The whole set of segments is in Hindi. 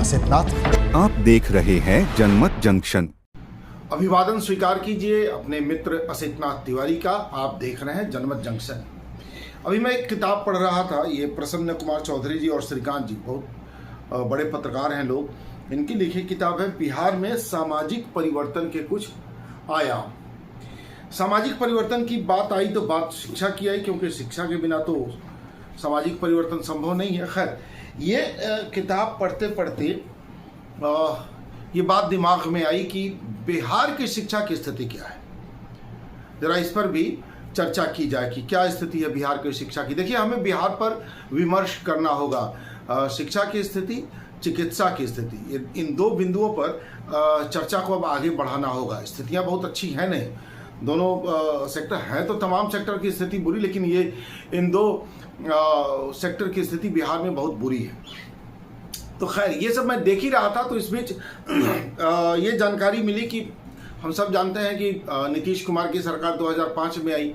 असितनाथ। आप देख रहे हैं जनमत जंक्शन। अभिवादन स्वीकार कीजिए अपने मित्र असितनाथ तिवारी का। आप देख रहे हैं जनमत जंक्शन। अभी मैं एक किताब पढ़ रहा था, ये प्रसन्न कुमार चौधरी जी और श्रीकांत जी, बहुत बड़े पत्रकार हैं लोग। इनकी लिखी किताब है बिहार में सामाजिक परिवर्तन के कुछ आयाम। सामाजिक परिवर्तन की बात आई तो बात शिक्षा की आई, क्योंकि शिक्षा के बिना तो सामाजिक परिवर्तन संभव नहीं है। खैर, ये किताब पढ़ते पढ़ते ये बात दिमाग में आई कि बिहार की शिक्षा की स्थिति क्या है, जरा इस पर भी चर्चा की जाए कि क्या स्थिति है बिहार की शिक्षा की। देखिए, हमें बिहार पर विमर्श करना होगा, शिक्षा की स्थिति, चिकित्सा की स्थिति, इन दो बिंदुओं पर चर्चा को अब आगे बढ़ाना होगा। स्थितियां बहुत अच्छी हैं नहीं, दोनों सेक्टर हैं तो तमाम सेक्टर की स्थिति बुरी, लेकिन ये इन दो सेक्टर की स्थिति बिहार में बहुत बुरी है। तो खैर, ये सब मैं देख ही रहा था, तो इस बीच ये जानकारी मिली कि हम सब जानते हैं कि नीतीश कुमार की सरकार 2005 में आई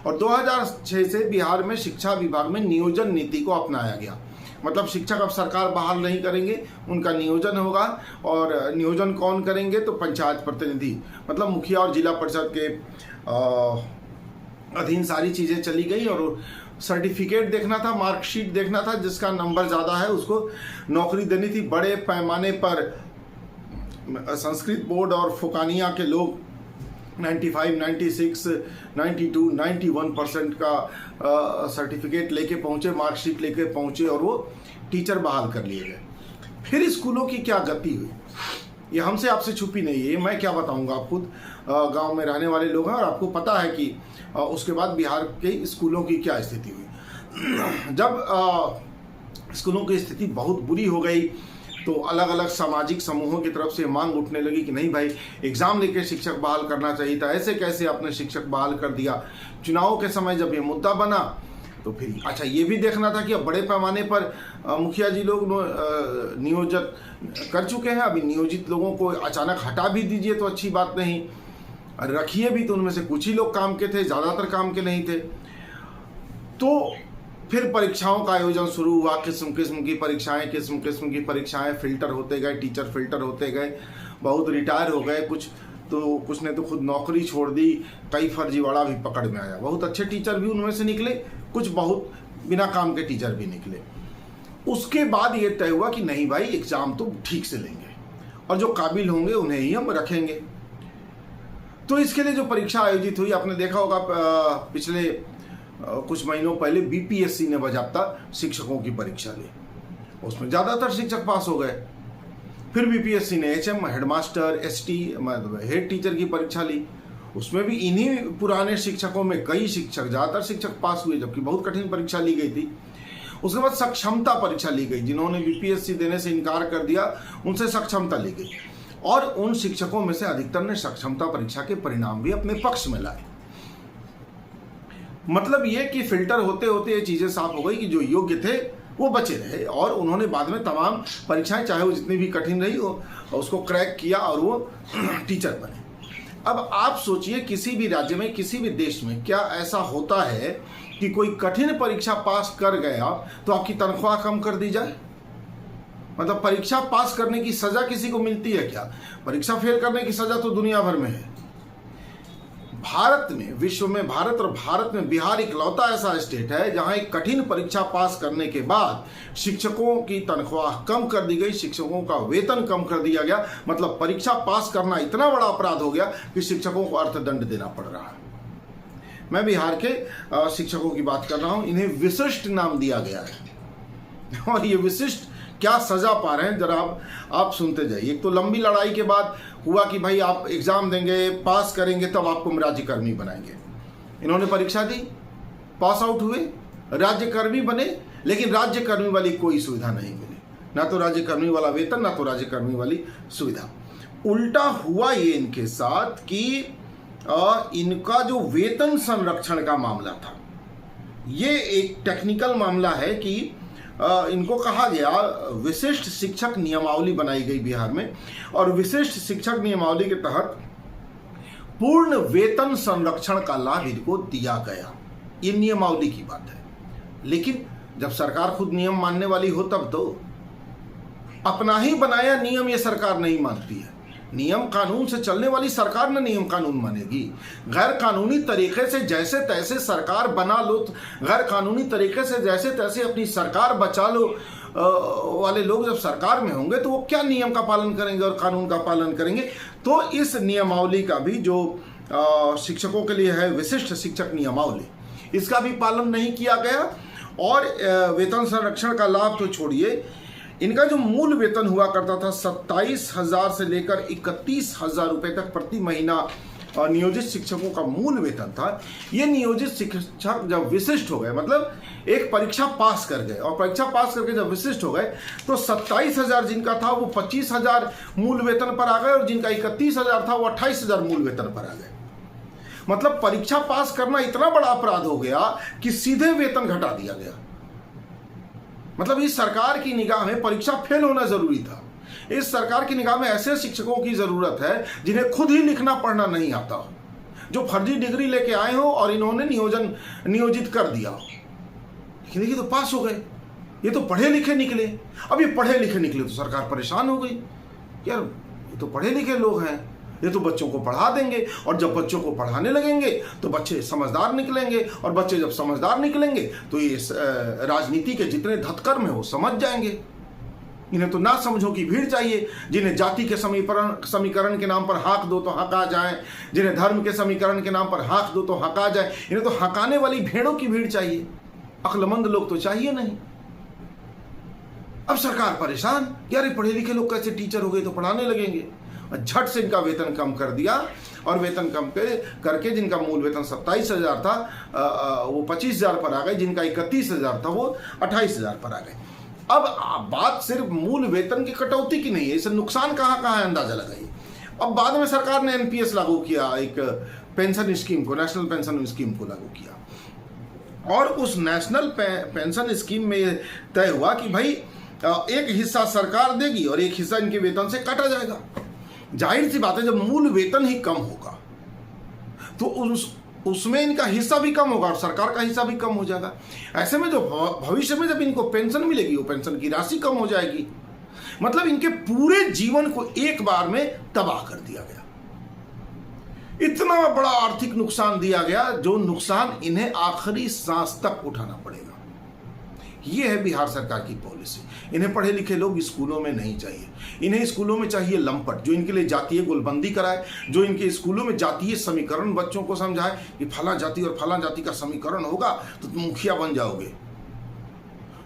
और 2006 से बिहार में शिक्षा विभाग में नियोजन नीति को अपनाया गया। मतलब शिक्षक अब सरकार बहाल नहीं करेंगे, उनका नियोजन होगा। और नियोजन कौन करेंगे? तो पंचायत प्रतिनिधि, मतलब मुखिया और जिला परिषद के अधीन सारी चीज़ें चली गई। और सर्टिफिकेट देखना था, मार्कशीट देखना था, जिसका नंबर ज़्यादा है उसको नौकरी देनी थी। बड़े पैमाने पर संस्कृत बोर्ड और फुकानिया के लोग 95, 96, 92, 91% का सर्टिफिकेट लेके पहुँचे, मार्कशीट लेके पहुँचे और वो टीचर बहाल कर लिए गए। फिर स्कूलों की क्या गति हुई, ये हमसे आपसे छुपी नहीं है, मैं क्या बताऊंगा। आप खुद गांव में रहने वाले लोग हैं और आपको पता है कि उसके बाद बिहार के स्कूलों की क्या स्थिति हुई। जब स्कूलों की स्थिति बहुत बुरी हो गई तो अलग अलग सामाजिक समूहों की तरफ से मांग उठने लगी कि नहीं भाई, एग्जाम लेके शिक्षक बहाल करना चाहिए था, ऐसे कैसे आपने शिक्षक बहाल कर दिया। चुनाव के समय जब ये मुद्दा बना तो फिर अच्छा ये भी देखना था कि अब बड़े पैमाने पर मुखिया जी लोग नियोजित कर चुके हैं, अभी नियोजित लोगों को अचानक हटा भी दीजिए तो अच्छी बात नहीं, रखिए भी तो उनमें से कुछ ही लोग काम के थे, ज़्यादातर काम के नहीं थे। तो फिर परीक्षाओं का आयोजन शुरू हुआ, किस्म किस्म की परीक्षाएं फिल्टर होते गए, टीचर फिल्टर होते गए, बहुत रिटायर हो गए, कुछ ने तो खुद नौकरी छोड़ दी, कई फर्जीवाड़ा भी पकड़ में आया। बहुत अच्छे टीचर भी उनमें से निकले, कुछ बहुत बिना काम के टीचर भी निकले। उसके बाद ये तय हुआ कि नहीं भाई, एग्जाम तो ठीक से लेंगे और जो काबिल होंगे उन्हें ही हम रखेंगे। तो इसके लिए जो परीक्षा आयोजित हुई, आपने देखा होगा पिछले कुछ महीनों पहले बीपीएससी ने बाकायदा शिक्षकों की परीक्षा ली, उसमें ज़्यादातर शिक्षक पास हो गए। फिर बीपीएससी ने एचएम, हेडमास्टर, एसटी मतलब हेड टीचर की परीक्षा ली, उसमें भी इन्हीं पुराने शिक्षकों में कई शिक्षक, ज़्यादातर शिक्षक पास हुए, जबकि बहुत कठिन परीक्षा ली गई थी। उसके बाद सक्षमता परीक्षा ली गई, जिन्होंने बीपीएससी देने से इनकार कर दिया उनसे सक्षमता ली गई और उन शिक्षकों में से अधिकतर ने सक्षमता परीक्षा के परिणाम भी अपने पक्ष में लाए। मतलब ये कि फिल्टर होते होते ये चीज़ें साफ हो गई कि जो योग्य थे वो बचे रहे और उन्होंने बाद में तमाम परीक्षाएं, चाहे वो जितनी भी कठिन रही हो, उसको क्रैक किया और वो टीचर बने। अब आप सोचिए, किसी भी राज्य में, किसी भी देश में क्या ऐसा होता है कि कोई कठिन परीक्षा पास कर गया तो आपकी तनख्वाह कम कर दी जाए? मतलब परीक्षा पास करने की सजा किसी को मिलती है क्या? परीक्षा फेल करने की सजा तो दुनिया भर में है। भारत में, विश्व में भारत और भारत में बिहार इकलौता ऐसा स्टेट है जहां एक कठिन परीक्षा पास करने के बाद शिक्षकों की तनख्वाह कम कर दी गई, शिक्षकों का वेतन कम कर दिया गया। मतलब परीक्षा पास करना इतना बड़ा अपराध हो गया कि शिक्षकों को अर्थदंड देना पड़ रहा है। मैं बिहार के शिक्षकों की बात कर रहा हूं, इन्हें विशिष्ट नाम दिया गया है और ये विशिष्ट क्या सजा पा रहे हैं जरा आप सुनते जाइए। एक तो लंबी लड़ाई के बाद हुआ कि भाई आप एग्जाम देंगे, पास करेंगे तब आपको हम राज्यकर्मी बनाएंगे। इन्होंने परीक्षा दी, पास आउट हुए, राज्यकर्मी बने, लेकिन राज्यकर्मी वाली कोई सुविधा नहीं मिली, ना तो राज्यकर्मी वाला वेतन, ना तो राज्यकर्मी वाली सुविधा। उल्टा हुआ ये इनके साथ कि इनका जो वेतन संरक्षण का मामला था, ये एक टेक्निकल मामला है कि इनको कहा गया, विशिष्ट शिक्षक नियमावली बनाई गई बिहार में और विशिष्ट शिक्षक नियमावली के तहत पूर्ण वेतन संरक्षण का लाभ इनको दिया गया। ये नियमावली की बात है, लेकिन जब सरकार खुद नियम मानने वाली हो तब तो अपना ही बनाया नियम ये सरकार नहीं मानती है। नियम कानून से चलने वाली सरकार न नियम कानून मानेगी। गैर कानूनी तरीके से जैसे तैसे सरकार बना लो, गैर कानूनी तरीके से जैसे तैसे अपनी सरकार बचा लो वाले लोग जब सरकार में होंगे तो वो क्या नियम का पालन करेंगे और कानून का पालन करेंगे। तो इस नियमावली का भी जो शिक्षकों के लिए है विशिष्ट शिक्षक नियमावली, इसका भी पालन नहीं किया गया। और वेतन संरक्षण का लाभ तो छोड़िए, इनका जो मूल वेतन हुआ करता था 27,000 से लेकर 31,000 रुपए तक प्रति महीना नियोजित शिक्षकों का मूल वेतन था। ये नियोजित शिक्षक जब विशिष्ट हो गए, मतलब एक परीक्षा पास कर गए और परीक्षा पास करके जब विशिष्ट हो गए तो 27,000 जिनका था वो 25,000 मूल वेतन पर आ गए और जिनका 31,000 था वो 28,000 मूल वेतन पर आ गए। मतलब परीक्षा पास करना इतना बड़ा अपराध हो गया कि सीधे वेतन घटा दिया गया। मतलब इस सरकार की निगाह में परीक्षा फेल होना जरूरी था। इस सरकार की निगाह में ऐसे शिक्षकों की जरूरत है जिन्हें खुद ही लिखना पढ़ना नहीं आता हो, जो फर्जी डिग्री लेके आए हो और इन्होंने नियोजित कर दिया हो। लेकिन देखिए तो पास हो गए, ये तो पढ़े लिखे निकले। अब ये पढ़े लिखे निकले तो सरकार परेशान हो गई, यार ये तो पढ़े लिखे लोग हैं, ये तो बच्चों को पढ़ा देंगे और जब बच्चों को पढ़ाने लगेंगे तो बच्चे समझदार निकलेंगे और बच्चे जब समझदार निकलेंगे तो ये राजनीति के जितने धतकर्म है वो समझ जाएंगे। इन्हें तो ना समझो की भीड़ चाहिए, जिन्हें जाति के समीकरण के नाम पर हाँक दो तो हका जाए, जिन्हें धर्म के समीकरण के नाम पर हाँक दो तो हका जाए। इन्हें तो हकाने वाली भेड़ों की भीड़ चाहिए, अक्लमंद लोग तो चाहिए नहीं। अब सरकार परेशान, यार पढ़े लिखे लोग कैसे टीचर हो गए तो पढ़ाने लगेंगे। झट से इनका वेतन कम कर दिया और वेतन कम करके जिनका मूल वेतन 27,000 था वो 25,000 पर आ गए, जिनका 31,000 था वो 28,000 पर आ गए। अब बात सिर्फ मूल वेतन की कटौती की नहीं है, इससे नुकसान कहाँ कहाँ है अंदाजा लगाइए। अब बाद में सरकार ने एनपीएस लागू किया, एक पेंशन स्कीम को, नेशनल पेंशन स्कीम को लागू किया और उस नेशनल पेंशन स्कीम में तय हुआ कि भाई एक हिस्सा सरकार देगी और एक हिस्सा इनके वेतन से काटा जाएगा। जाहिर सी बात है जब मूल वेतन ही कम होगा तो उसमें इनका हिस्सा भी कम होगा और सरकार का हिस्सा भी कम हो जाएगा। ऐसे में जो भविष्य में जब इनको पेंशन मिलेगी वो पेंशन की राशि कम हो जाएगी। मतलब इनके पूरे जीवन को एक बार में तबाह कर दिया गया। इतना बड़ा आर्थिक नुकसान दिया गया जो नुकसान इन्हें आखिरी सांस तक उठाना पड़ेगा। ये है बिहार सरकार की पॉलिसी। इन्हें पढ़े लिखे लोग स्कूलों में नहीं चाहिए, इन्हें स्कूलों में चाहिए लंपट, जो इनके लिए जातीय गोलबंदी कराए, जो इनके स्कूलों में जातीय समीकरण बच्चों को समझाए कि फला जाति और फला जाति का समीकरण होगा तो तुम मुखिया बन जाओगे।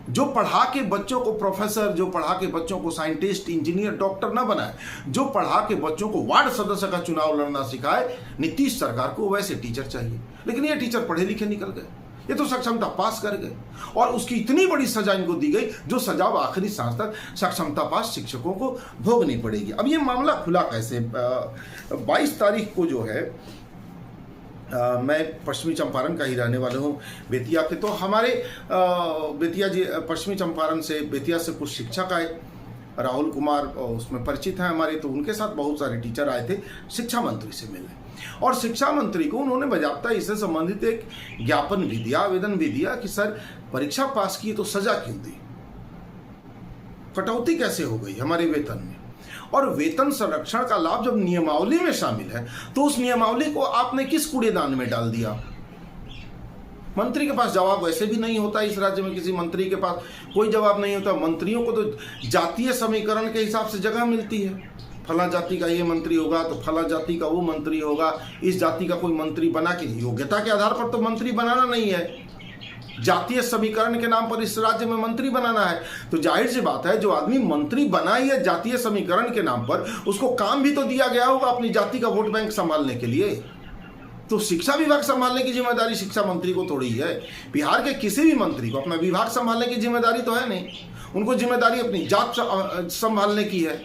जो पढ़ा के बच्चों को प्रोफेसर, जो पढ़ा के बच्चों को साइंटिस्ट, इंजीनियर, डॉक्टर ना बनाए, जो पढ़ा के बच्चों को वार्ड सदस्य का चुनाव लड़ना सिखाए, नीतीश सरकार को वैसे टीचर चाहिए। लेकिन ये टीचर पढ़े लिखे निकल गए, ये तो सक्षमता पास कर गए और उसकी इतनी बड़ी सजा इनको दी गई जो सजा आखिरी सांस तक सक्षमता पास शिक्षकों को भोगनी पड़ेगी। अब ये मामला खुला कैसे? 22 तारीख को जो है मैं पश्चिमी चंपारण का ही रहने वाला हूँ, बेतिया के। तो हमारे बेतिया जी, पश्चिमी चंपारण से, बेतिया से कुछ शिक्षक आए, राहुल कुमार उसमें परिचित हैं हमारे, तो उनके साथ बहुत सारे टीचर आए थे शिक्षा मंत्री से मिलने और शिक्षा मंत्री को उन्होंने बाकायदा इससे संबंधित एक ज्ञापन भी दिया, आवेदन भी दिया कि सर परीक्षा पास की तो सजा क्यों दी, कटौती कैसे हो गई हमारे वेतन में, और वेतन संरक्षण का लाभ जब नियमावली में शामिल है तो उस नियमावली को आपने किस कूड़ेदान में डाल दिया। मंत्री के पास जवाब वैसे भी नहीं होता, इस राज्य में किसी मंत्री के पास कोई जवाब नहीं होता। मंत्रियों को तो जातीय समीकरण के हिसाब से जगह मिलती है, फला जाति का ये मंत्री होगा तो फला जाति का वो मंत्री होगा, इस जाति का कोई मंत्री बना के, योग्यता के आधार पर तो मंत्री बनाना नहीं है, जातीय समीकरण के नाम पर इस राज्य में मंत्री बनाना है। तो जाहिर सी बात है जो आदमी मंत्री बना ही है जातीय समीकरण के नाम पर, उसको काम भी तो दिया गया होगा अपनी जाति का वोट बैंक संभालने के लिए। तो शिक्षा विभाग संभालने की जिम्मेदारी शिक्षा मंत्री को थोड़ी है। बिहार के किसी भी मंत्री को अपना विभाग संभालने की जिम्मेदारी तो है नहीं, उनको जिम्मेदारी अपनी जात संभालने की है,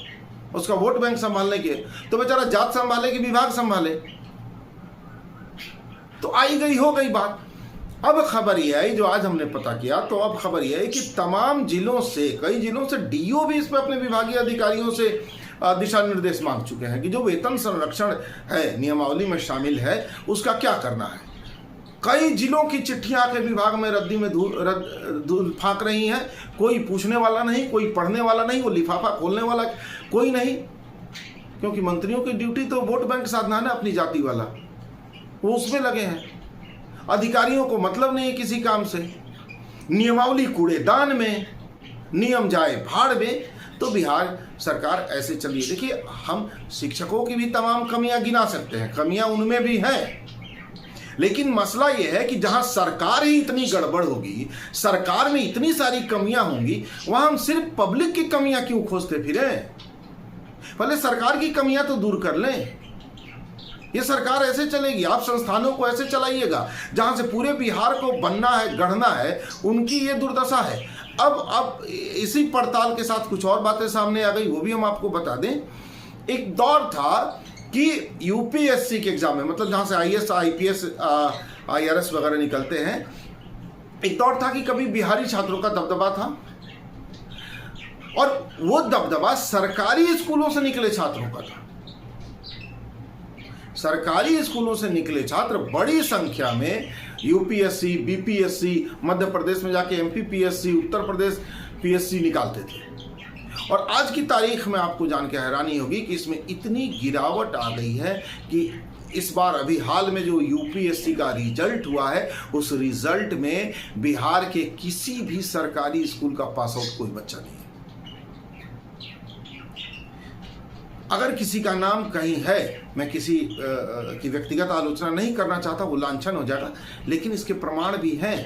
उसका वोट बैंक संभालने की है। तो बेचारा जात संभाले कि विभाग संभाले, तो आई गई हो गई बात। अब खबर यह आई जो आज हमने पता किया, तो अब खबर यह है कि तमाम जिलों से, कई जिलों से डीओ भी इस पर अपने विभागीय अधिकारियों से दिशा निर्देश मांग चुके हैं कि जो वेतन संरक्षण है नियमावली में शामिल है उसका क्या करना है। कई जिलों की चिट्ठियां आके विभाग में रद्दी में धूल फाँक रही हैं। कोई पूछने वाला नहीं, कोई पढ़ने वाला नहीं, वो लिफाफा खोलने वाला कोई नहीं, क्योंकि मंत्रियों की ड्यूटी तो वोट बैंक साधना है अपनी जाति वाला, वो उसमें लगे हैं। अधिकारियों को मतलब नहीं है किसी काम से। नियमावली कूड़ेदान में, नियम जाए भाड़ में। तो बिहार सरकार ऐसे चली है। देखिए, हम शिक्षकों की भी तमाम कमियां गिना सकते हैं, कमियां उनमें भी हैं, लेकिन मसला यह है कि जहां सरकार ही इतनी गड़बड़ होगी, सरकार में इतनी सारी कमियां होंगी, वहां हम सिर्फ पब्लिक की कमियां क्यों खोजते फिरे? पहले सरकार की कमियां तो दूर कर लें। ये सरकार ऐसे चलेगी, आप संस्थानों को ऐसे चलाइएगा जहां से पूरे बिहार को बनना है, गढ़ना है, उनकी ये दुर्दशा है। अब इसी पड़ताल के साथ कुछ और बातें सामने आ गई, वो भी हम आपको बता दें। एक दौर था कि यूपीएससी के एग्जाम में, मतलब जहां से आईएएस, आईपीएस, आईआरएस वगैरह निकलते हैं, एक दौर था कि कभी बिहारी छात्रों का दबदबा था, और वो दबदबा सरकारी स्कूलों से निकले छात्रों का था। सरकारी स्कूलों से निकले छात्र बड़ी संख्या में यूपीएससी, बीपीएससी, मध्य प्रदेश में जाके एमपीपीएससी, उत्तर प्रदेश पीएससी निकालते थे। और आज की तारीख में आपको जान के हैरानी होगी कि इसमें इतनी गिरावट आ गई है कि इस बार अभी हाल में जो यूपीएससी का रिजल्ट हुआ है, उस रिजल्ट में बिहार के किसी भी सरकारी स्कूल का पास आउट कोई बच्चा नहीं है। अगर किसी का नाम कहीं है, मैं किसी की व्यक्तिगत आलोचना नहीं करना चाहता, वो लांछन हो जाएगा, लेकिन इसके प्रमाण भी हैं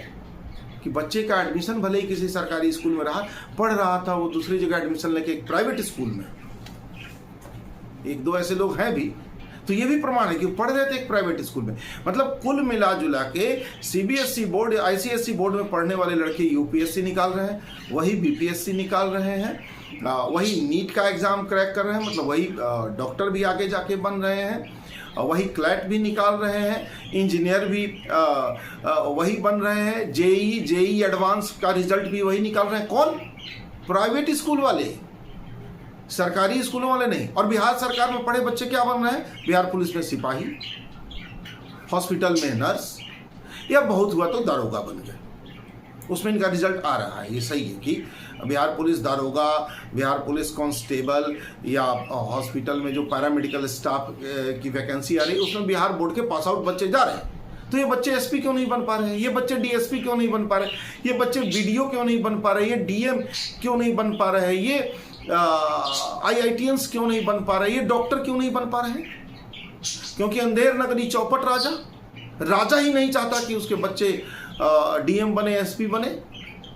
कि बच्चे का एडमिशन भले ही किसी सरकारी स्कूल में रहा, पढ़ रहा था, वो दूसरी जगह एडमिशन लेके एक प्राइवेट स्कूल में, एक दो ऐसे लोग हैं भी, तो ये भी प्रमाण है कि पढ़ रहे थे एक प्राइवेट स्कूल में। मतलब कुल मिला जुला के सीबीएसई बोर्ड, आईसीएसई बोर्ड में पढ़ने वाले लड़के यूपीएससी निकाल रहे हैं, वही बीपीएससी निकाल रहे हैं, वही नीट का एग्जाम क्रैक कर रहे हैं, मतलब वही डॉक्टर भी आगे जाके बन रहे हैं, वही क्लैट भी निकाल रहे हैं, इंजीनियर भी वही बन रहे हैं, जेई एडवांस का रिजल्ट भी वही निकाल रहे हैं। कौन? प्राइवेट स्कूल वाले, सरकारी स्कूलों वाले नहीं। और बिहार सरकार में पढ़े बच्चे क्या बन रहे हैं? बिहार पुलिस में सिपाही, हॉस्पिटल में नर्स, या बहुत हुआ तो दारोगा बन गए। उसमें इनका रिजल्ट आ रहा है। ये सही है कि बिहार पुलिस दारोगा, बिहार पुलिस कांस्टेबल, या हॉस्पिटल में जो पैरामेडिकल स्टाफ की वैकेंसी आ रही है, उसमें बिहार बोर्ड के पास आउट बच्चे जा रहे हैं। तो ये बच्चे एसपी क्यों नहीं बन पा रहे हैं? ये बच्चे डीएसपी क्यों नहीं बन पा रहे? ये बच्चे बीडीओ क्यों नहीं बन पा रहे? ये डीएम क्यों नहीं बन पा रहे हैं? ये आईआईटीएंस क्यों नहीं बन पा रहे? ये डॉक्टर क्यों नहीं बन पा रहे हैं? क्योंकि अंधेर नगरी चौपट राजा ही नहीं चाहता कि उसके बच्चे डीएम बने, एसपी बने,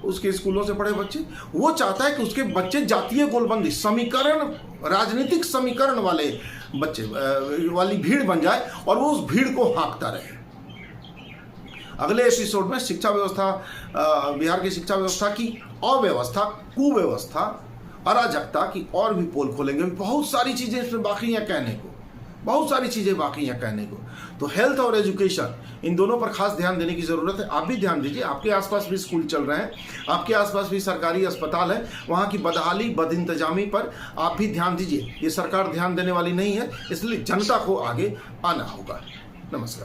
उसके स्कूलों से पढ़े बच्चे। वो चाहता है कि उसके बच्चे जातीय गोलबंदी, समीकरण, राजनीतिक समीकरण वाले बच्चे वाली भीड़ बन जाए, और वो उस भीड़ को हाँकता रहे। अगले एपिसोड में शिक्षा व्यवस्था, बिहार की शिक्षा व्यवस्था की अव्यवस्था, कुव्यवस्था, अराजकता की और भी पोल खोलेंगे। बहुत सारी चीजें इसमें बाकी हैं कहने को, बहुत सारी चीजें बाकी हैं कहने को। तो हेल्थ और एजुकेशन, इन दोनों पर खास ध्यान देने की जरूरत है। आप भी ध्यान दीजिए, आपके आसपास भी स्कूल चल रहे हैं, आपके आसपास भी सरकारी अस्पताल है, वहां की बदहाली, बदइंतजामी पर आप भी ध्यान दीजिए। ये सरकार ध्यान देने वाली नहीं है, इसलिए जनता को आगे आना होगा। नमस्कार।